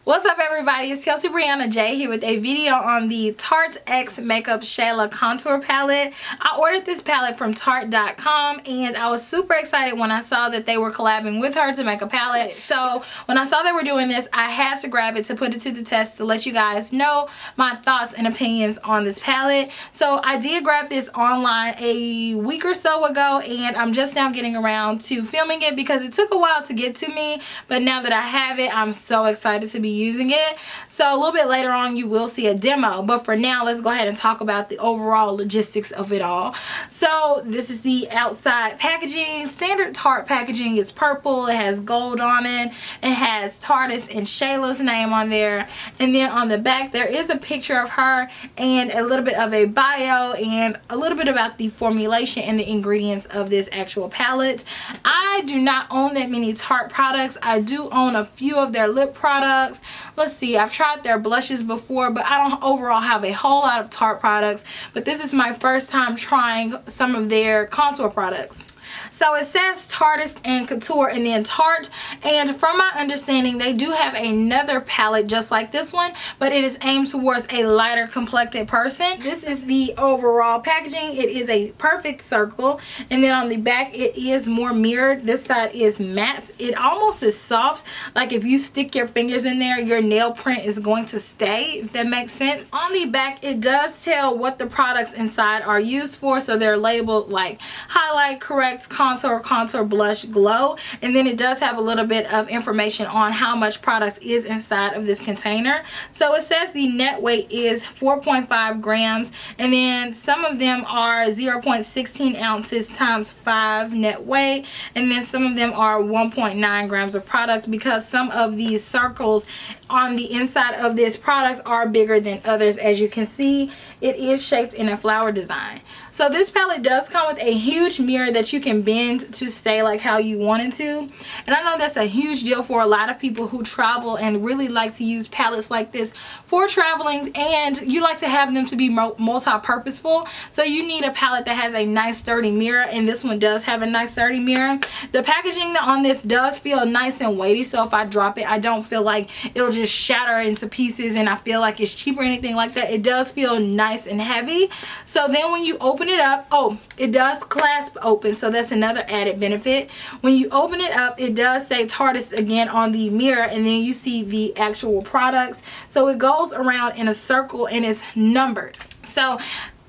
What's up everybody, it's KelseeBrianaJai here with a video on the Tarte X Makeup Shayla Contour Palette. I ordered this palette from Tarte.com and I was super excited when I saw that they were collabing with her to make a palette. So when I saw they were doing this, I had to grab it to put it to the test to let you guys know my thoughts and opinions on this palette. So I did grab this online a week or so ago and I'm just now getting around to filming it because it took a while to get to me, but now that I have it, I'm so excited to be using it. So a little bit later on you will see a demo, but for now let's go ahead and talk about the overall logistics of it all. So this is the outside packaging. Standard Tarte packaging is purple, it has gold on it, it has tarteist and Shayla's name on there, and then on the back there is a picture of her and a little bit of a bio and a little bit about the formulation and the ingredients of this actual palette. I do not own that many Tarte products. I do own a few of their lip products. Let's see, I've tried their blushes before, but I don't overall have a whole lot of Tarte products, but this is my first time trying some of their contour products. So it says Tarteist and Couture and then Tarte, and from my understanding they do have another palette just like this one, but it is aimed towards a lighter complected person. This is the overall packaging. It is a perfect circle, and then on the back it is more mirrored. This side is matte. It almost is soft, like if you stick your fingers in there your nail print is going to stay, if that makes sense. On the back it does tell what the products inside are used for, so they're labeled like highlight, correct, contour, blush, glow, and then it does have a little bit of information on how much product is inside of this container. So it says the net weight is 4.5 grams, and then some of them are 0.16 ounces times 5 net weight, and then some of them are 1.9 grams of product, because some of these circles on the inside of this product are bigger than others. As you can see, it is shaped in a flower design. So this palette does come with a huge mirror that you can bend to stay like how you want it to, and I know that's a huge deal for a lot of people who travel and really like to use palettes like this for traveling, and you like to have them to be multi-purposeful. So you need a palette that has a nice sturdy mirror, and this one does have a nice sturdy mirror. The packaging on this does feel nice and weighty, so if I drop it I don't feel like it'll just shatter into pieces and I feel like it's cheap or anything like that. It does feel nice and heavy. So then when you open it up, oh, it does clasp open, so that's another added benefit. When you open it up it does say Tarteist again on the mirror, and then you see the actual products. So it goes around in a circle and it's numbered. So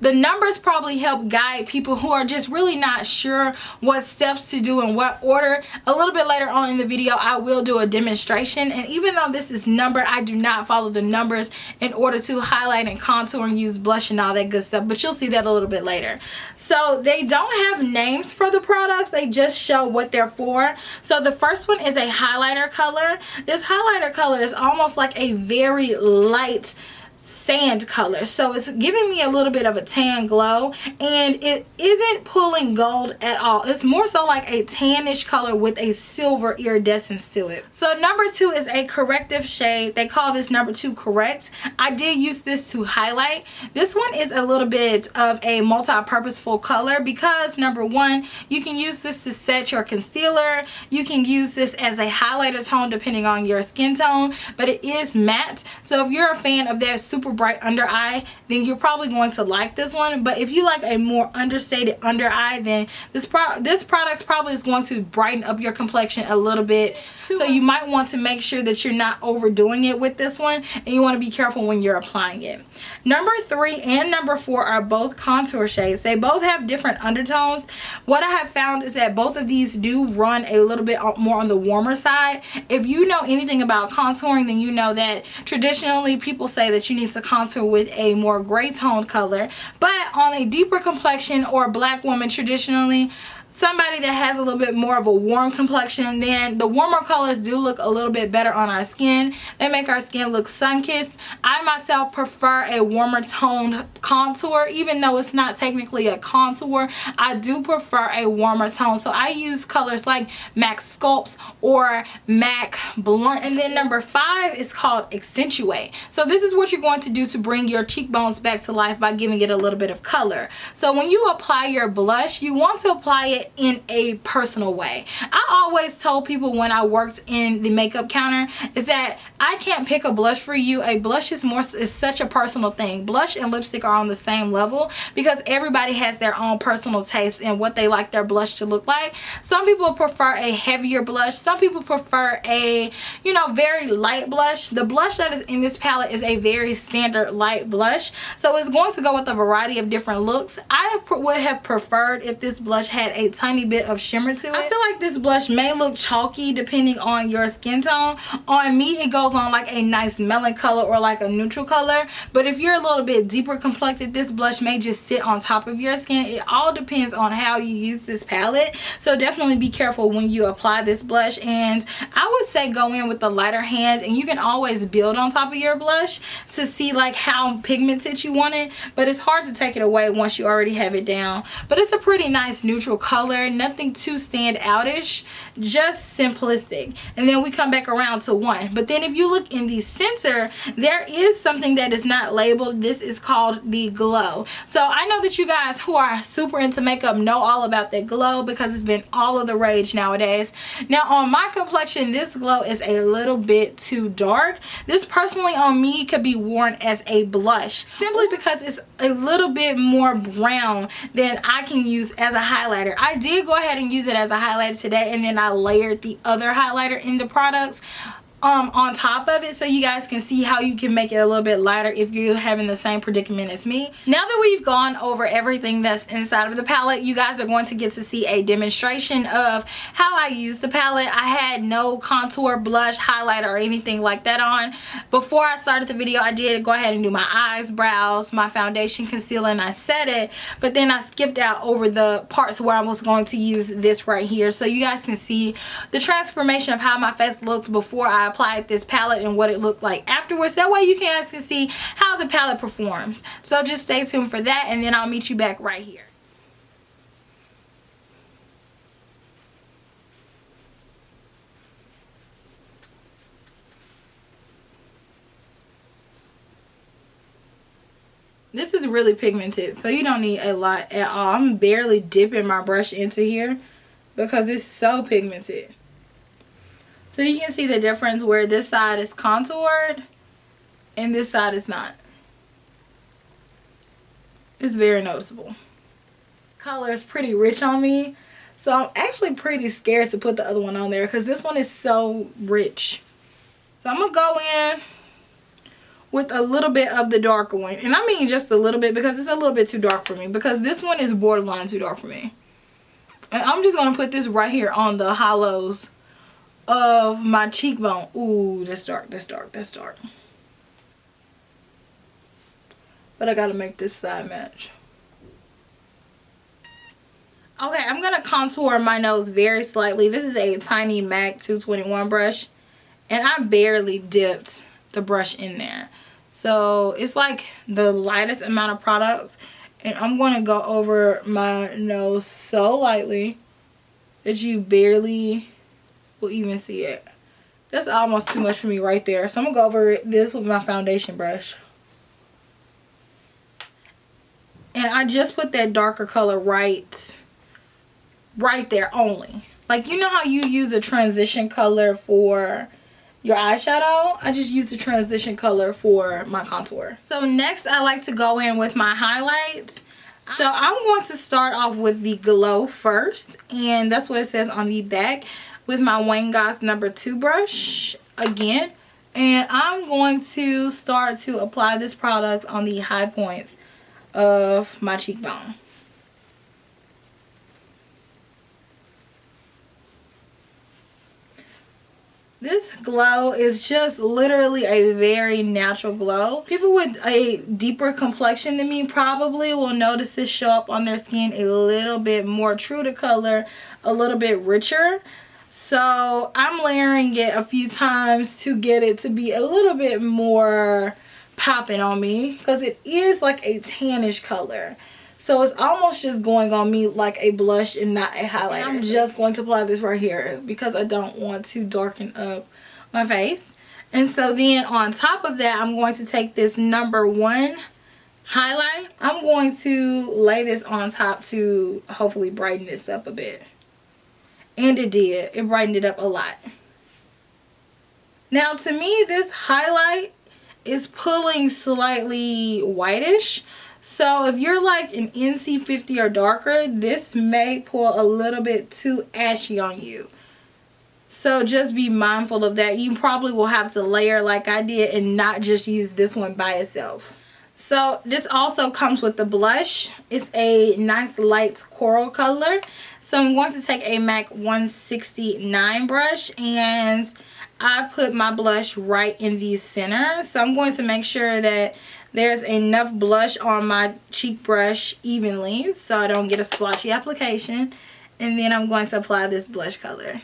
the numbers probably help guide people who are just really not sure what steps to do in what order. A little bit later on in the video I will do a demonstration, and even though this is numbered, I do not follow the numbers in order to highlight and contour and use blush and all that good stuff, but you'll see that a little bit later. So they don't have names for the products, they just show what they're for. So the first one is a highlighter color. This highlighter color is almost like a very light sand color, so it's giving me a little bit of a tan glow, and it isn't pulling gold at all. It's more so like a tannish color with a silver iridescence to it. So number 2 is a corrective shade. They call this number 2 correct. I did use this to highlight. This one is a little bit of a multi-purposeful color because number 1, you can use this to set your concealer, you can use this as a highlighter tone depending on your skin tone, but it is matte, so if you're a fan of that super bright under eye, then you're probably going to like this one. But if you like a more understated under eye, then this product probably is going to brighten up your complexion a little bit. So you might want to make sure that you're not overdoing it with this one, and you want to be careful when you're applying it. Number 3 and number 4 are both contour shades. They both have different undertones. What I have found is that both of these do run a little bit more on the warmer side. If you know anything about contouring, then you know that traditionally people say that you need to contour with a more gray toned color, but on a deeper complexion or a black woman, traditionally somebody that has a little bit more of a warm complexion, then the warmer colors do look a little bit better on our skin. They make our skin look sun-kissed. I myself prefer a warmer toned contour, even though it's not technically a contour. I do prefer a warmer tone, so I use colors like MAC Sculpts or MAC Blunt. And then number 5 is called Accentuate. So this is what you're going to do to bring your cheekbones back to life by giving it a little bit of color. So when you apply your blush, you want to apply it in a personal way. I always told people when I worked in the makeup counter is that I I can't pick a blush for you. A blush is such a personal thing. Blush and lipstick are on the same level because everybody has their own personal taste and what they like their blush to look like. Some people prefer a heavier blush. Some people prefer a, you know, very light blush. The blush that is in this palette is a very standard light blush, so it's going to go with a variety of different looks. I would have preferred if this blush had a tiny bit of shimmer to it. I feel like this blush may look chalky depending on your skin tone. On me, it goes on like a nice melon color or like a neutral color, but if you're a little bit deeper complected, this blush may just sit on top of your skin. It all depends on how you use this palette, so definitely be careful when you apply this blush. And I would say go in with the lighter hand, and you can always build on top of your blush to see like how pigmented you want it, but it's hard to take it away once you already have it down. But it's a pretty nice neutral color, nothing too stand outish, just simplistic. And then we come back around to one. But then if you look in the center, there is something that is not labeled. This is called the glow. So I know that you guys who are super into makeup know all about that glow because it's been all of the rage nowadays. Now on my complexion, this glow is a little bit too dark. This personally on me could be worn as a blush simply because it's a little bit more brown than I can use as a highlighter. I did go ahead and use it as a highlighter today, and then I layered the other highlighter in the product on top of it so you guys can see how you can make it a little bit lighter if you're having the same predicament as me. Now that we've gone over everything that's inside of the palette, you guys are going to get to see a demonstration of how I use the palette. I had no contour, blush, highlighter, or anything like that on. Before I started the video, I did go ahead and do my eyes, brows, my foundation, concealer, and I set it, but then I skipped out over the parts where I was going to use this right here so you guys can see the transformation of how my face looks before I applied this palette and what it looked like afterwards. That way you guys can see how the palette performs. So just stay tuned for that, and then I'll meet you back right here. This is really pigmented, so you don't need a lot at all. I'm barely dipping my brush into here because it's so pigmented. So you can see the difference where this side is contoured and this side is not. It's very noticeable. Color is pretty rich on me, so I'm actually pretty scared to put the other one on there because this one is so rich. So I'm going to go in with a little bit of the darker one. And I mean just a little bit because it's a little bit too dark for me, because this one is borderline too dark for me. And I'm just going to put this right here on the hollows of my cheekbone. Ooh, that's dark, that's dark, that's dark. But I gotta make this side match. Okay, I'm gonna contour my nose very slightly. This is a tiny MAC 221 brush, and I barely dipped the brush in there. So it's like the lightest amount of product, and I'm gonna go over my nose so lightly that you barely will even see it. That's almost too much for me right there. So I'm gonna go over this with my foundation brush. And I just put that darker color right there only. Like, you know how you use a transition color for your eyeshadow? I just use the transition color for my contour. So next I like to go in with my highlights. So I'm going to start off with the glow first, and that's what it says on the back, with my Wayne Goss number 2 brush again. And I'm going to start to apply this product on the high points of my cheekbone. This glow is just literally a very natural glow. People with a deeper complexion than me probably will notice this show up on their skin a little bit more true to color, a little bit richer. So I'm layering it a few times to get it to be a little bit more popping on me, because it is like a tannish color. So it's almost just going on me like a blush and not a highlighter. I'm just going to apply this right here because I don't want to darken up my face. And so then on top of that, I'm going to take this number 1 highlight. I'm going to lay this on top to hopefully brighten this up a bit. And it did. It brightened it up a lot. Now to me, this highlight is pulling slightly whitish. So if you're like an NC50 or darker, this may pull a little bit too ashy on you. So just be mindful of that. You probably will have to layer like I did and not just use this one by itself. So this also comes with the blush. It's a nice light coral color. So I'm going to take a MAC 169 brush and I put my blush right in the center. So I'm going to make sure that there's enough blush on my cheek brush evenly so I don't get a splotchy application. And then I'm going to apply this blush color.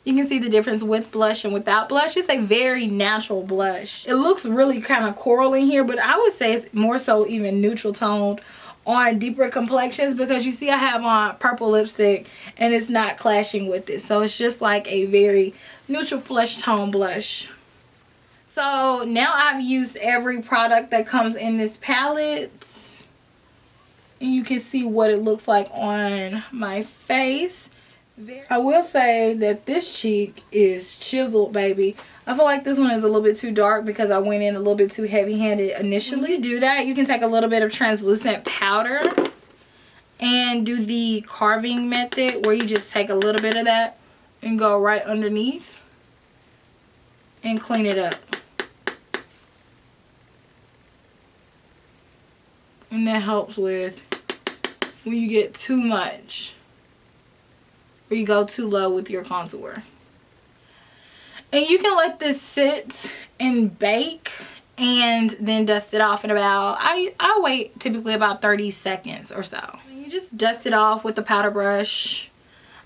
You can see the difference with blush and without blush. It's a very natural blush. It looks really kind of coral in here, but I would say it's more so even neutral toned on deeper complexions, because you see I have on purple lipstick and it's not clashing with it. So it's just like a very neutral flesh tone blush. So now I've used every product that comes in this palette. And you can see what it looks like on my face. I will say that this cheek is chiseled, baby. I feel like this one is a little bit too dark because I went in a little bit too heavy-handed initially. When you do that, you can take a little bit of translucent powder and do the carving method where you just take a little bit of that and go right underneath and clean it up. And that helps with when you get too much or you go too low with your contour. And you can let this sit and bake and then dust it off in about, I wait typically about 30 seconds or so. You just dust it off with the powder brush.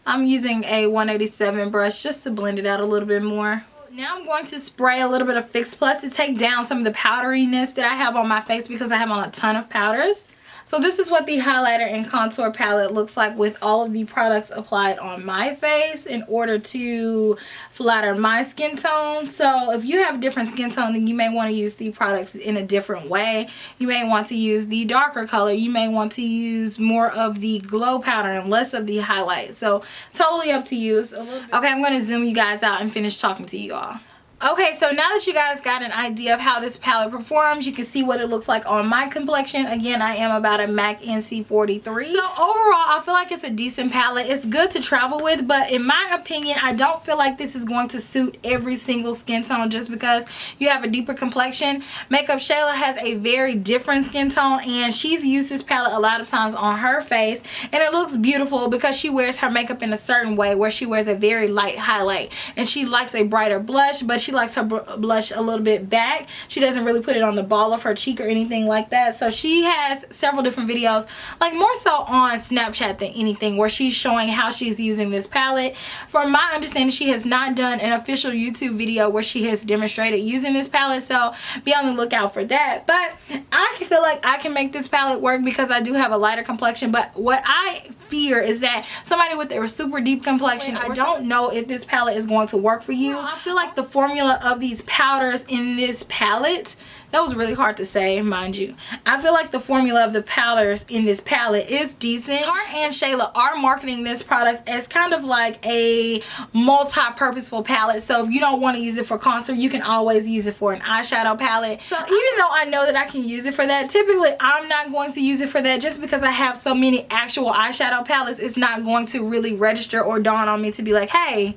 I'm using a 187 brush just to blend it out a little bit more. Now I'm going to spray a little bit of Fix Plus to take down some of the powderiness that I have on my face because I have on a ton of powders. So this is what the highlighter and contour palette looks like with all of the products applied on my face in order to flatter my skin tone. So if you have different skin tone, then you may want to use the products in a different way. You may want to use the darker color. You may want to use more of the glow powder and less of the highlight. So totally up to you. Okay, I'm going to zoom you guys out and finish talking to you all. Okay, so now that you guys got an idea of how this palette performs, you can see what it looks like on my complexion. Again, I am about a MAC NC43. So overall, I feel like it's a decent palette. It's good to travel with, but in my opinion, I don't feel like this is going to suit every single skin tone just because you have a deeper complexion. Makeup Shayla has a very different skin tone, and she's used this palette a lot of times on her face, and it looks beautiful because she wears her makeup in a certain way where she wears a very light highlight, and she likes a brighter blush, but she likes her blush a little bit back. She doesn't really put it on the ball of her cheek or anything like that. So she has several different videos, like more so on Snapchat than anything, where she's showing how she's using this palette. From my understanding, she has not done an official YouTube video where she has demonstrated using this palette, so be on the lookout for that. But I feel like I can make this palette work because I do have a lighter complexion. But what I fear is that somebody with a super deep complexion, I don't know if this palette is going to work for you. I feel like the formula of these powders in this palette, that was really hard to say, mind you. I feel like the formula of the powders in this palette is decent. Tarte and Shayla are marketing this product as kind of like a multi-purposeful palette. So if you don't want to use it for contour, you can always use it for an eyeshadow palette. So even though I know that I can use it for that, typically I'm not going to use it for that just because I have so many actual eyeshadow palettes. It's not going to really register or dawn on me to be like, hey,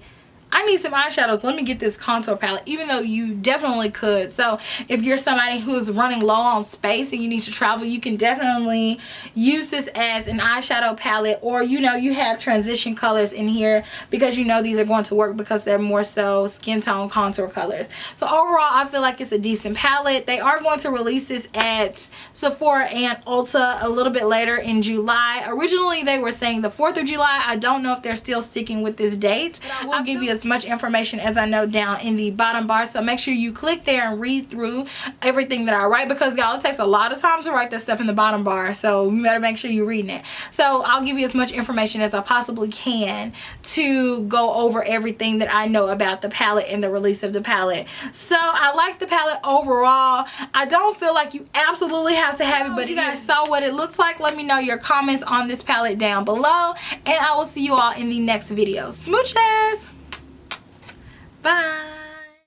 I need some eyeshadows, let me get this contour palette, even though you definitely could. So if you're somebody who's running low on space and you need to travel, you can definitely use this as an eyeshadow palette, or you know, you have transition colors in here because you know these are going to work because they're more so skin tone contour colors. So overall, I feel like it's a decent palette. They are going to release this at Sephora and Ulta a little bit later in July. Originally, they were saying the 4th of July. I don't know if they're still sticking with this date. I will give you a as much information as I know down in the bottom bar. So make sure you click there and read through everything that I write, because y'all, it takes a lot of time to write that stuff in the bottom bar. So you better make sure you're reading it. So I'll give you as much information as I possibly can to go over everything that I know about the palette and the release of the palette. So I like the palette overall. I don't feel like you absolutely have to have it, but if you guys saw what it looks like, let me know your comments on this palette down below, and I will see you all in the next video. Smooches! Bye!